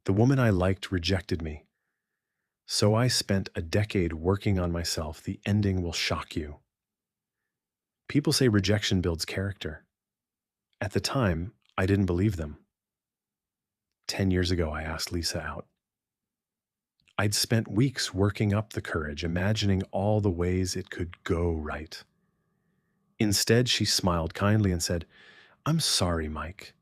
The woman I liked rejected me. So I spent a decade working on myself. The ending will shock you. People say rejection builds character. At the time, I didn't believe them. 10 years ago, I asked Lisa out. I'd spent weeks working up the courage, imagining all the ways it could go right. Instead, she smiled kindly and said, "I'm sorry, Mike."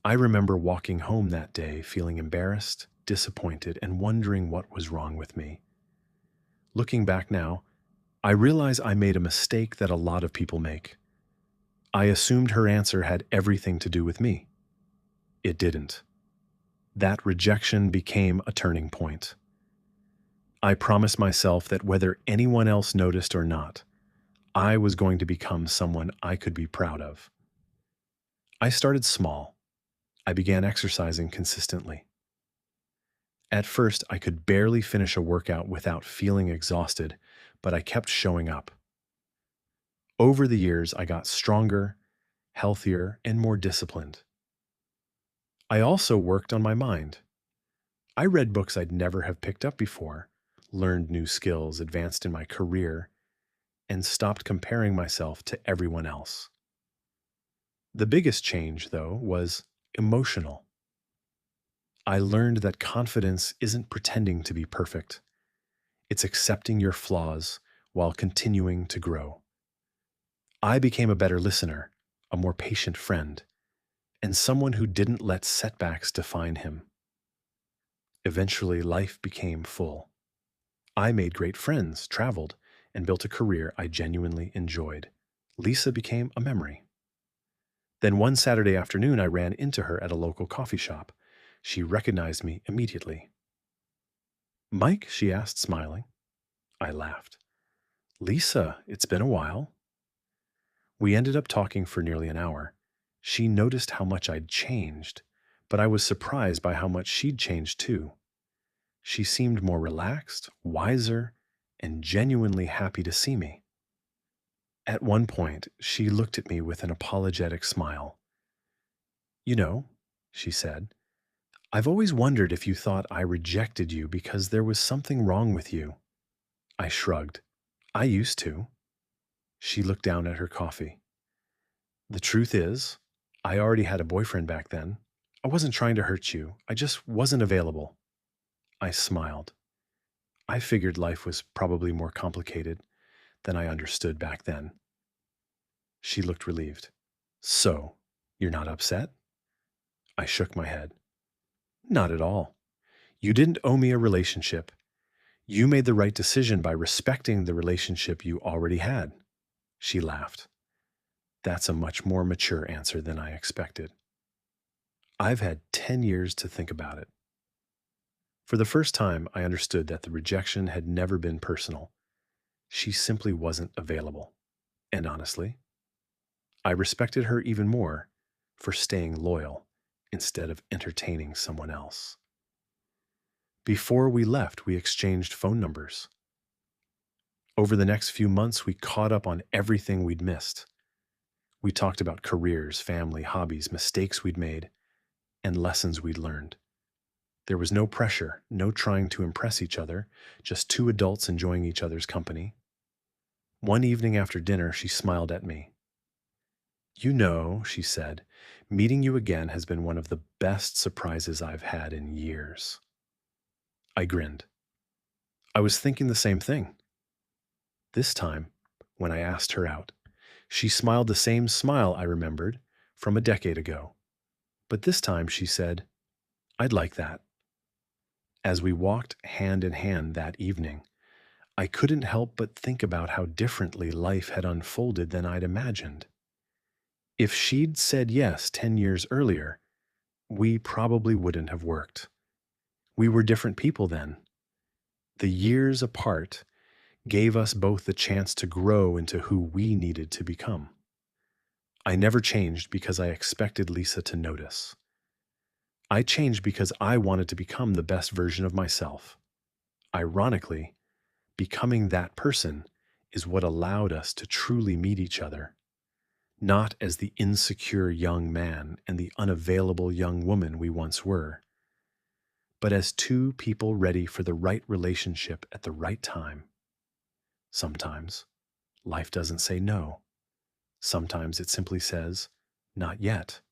I remember walking home that day feeling embarrassed, disappointed, and wondering what was wrong with me. Looking back now, I realize I made a mistake that a lot of people make. I assumed her answer had everything to do with me. It didn't. That rejection became a turning point. I promised myself that whether anyone else noticed or not, I was going to become someone I could be proud of. I started small. I began exercising consistently. At first, I could barely finish a workout without feeling exhausted, but I kept showing up. Over the years, I got stronger, healthier, and more disciplined. I also worked on my mind. I read books I'd never have picked up before, learned new skills, advanced in my career, and stopped comparing myself to everyone else. The biggest change, though, was emotional. I learned that confidence isn't pretending to be perfect. It's accepting your flaws while continuing to grow. I became a better listener, a more patient friend, and someone who didn't let setbacks define him. Eventually, life became full. I made great friends, traveled, and built a career I genuinely enjoyed. Lisa became a memory. Then one Saturday afternoon, I ran into her at a local coffee shop. She recognized me immediately. "Mike?" she asked, smiling. I laughed. "Lisa, it's been a while." We ended up talking for nearly an hour. She noticed how much I'd changed, but I was surprised by how much she'd changed too. She seemed more relaxed, wiser, and genuinely happy to see me. At one point, she looked at me with an apologetic smile. "You know," she said, "I've always wondered if you thought I rejected you because there was something wrong with you." I shrugged. "I used to." She looked down at her coffee. "The truth is, I already had a boyfriend back then. I wasn't trying to hurt you. I just wasn't available." I smiled. I figured life was probably more complicated than I understood back then. She looked relieved. "So, you're not upset?" I shook my head. "Not at all. You didn't owe me a relationship. You made the right decision by respecting the relationship you already had." She laughed. "That's a much more mature answer than I expected." I've had 10 years to think about it. For the first time, I understood that the rejection had never been personal. She simply wasn't available. And honestly, I respected her even more for staying loyal instead of entertaining someone else. Before we left, we exchanged phone numbers. Over the next few months, we caught up on everything we'd missed. We talked about careers, family, hobbies, mistakes we'd made, and lessons we'd learned. There was no pressure, no trying to impress each other, just two adults enjoying each other's company. One evening after dinner, she smiled at me. "You know," she said, "meeting you again has been one of the best surprises I've had in years." I grinned. I was thinking the same thing. This time, when I asked her out, she smiled the same smile I remembered from a decade ago. But this time she said, "I'd like that." As we walked hand in hand that evening, I couldn't help but think about how differently life had unfolded than I'd imagined. If she'd said yes 10 years earlier, we probably wouldn't have worked. We were different people then. The years apart gave us both the chance to grow into who we needed to become. I never changed because I expected Lisa to notice. I changed because I wanted to become the best version of myself. Ironically, becoming that person is what allowed us to truly meet each other, not as the insecure young man and the unavailable young woman we once were, but as two people ready for the right relationship at the right time. Sometimes life doesn't say no. Sometimes it simply says, not yet.